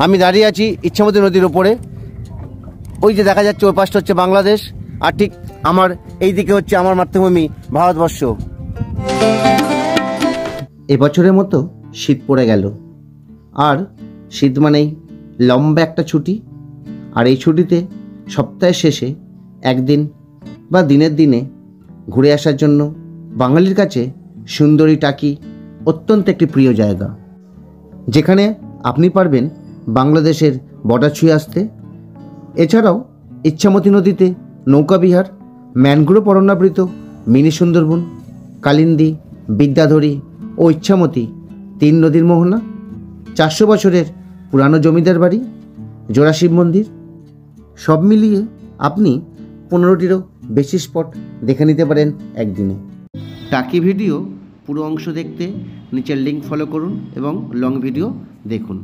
আমি দাঁড়িয়ে আছি ইচ্ছামতি নদীর ওপরে। ওই যে দেখা যাচ্ছে ওই পাশটা হচ্ছে বাংলাদেশ, আর ঠিক আমার এই দিকে হচ্ছে আমার মাতৃভূমি ভারতবর্ষ। এবছরের মতো শীত পড়ে গেল, আর শীত মানেই লম্বা একটা ছুটি। আর এই ছুটিতে সপ্তাহের শেষে একদিন বা দিনের দিনে ঘুরে আসার জন্য বাঙালির কাছে সুন্দরী টাকি অত্যন্ত একটি প্রিয় জায়গা, যেখানে আপনি পারবেন বাংলাদেশের বর্ডার ছুঁয়ে আসতে। এছাড়াও ইচ্ছামতি নদীতে নৌকাবিহার, ম্যানগ্রোভ অরণ্যাবৃত মিনি সুন্দরবন, কালিন্দী, বিদ্যাধরী ও ইচ্ছামতি 3 নদীর মোহনা, 400 বছরের পুরানো জমিদার বাড়ি, জোড়া শিব মন্দির, সব মিলিয়ে আপনি 15টিরও বেশি স্পট দেখে নিতে পারেন একদিনে। টাকি ভিডিও পুরো অংশ দেখতে নিচের লিঙ্ক ফলো করুন এবং লং ভিডিও দেখুন।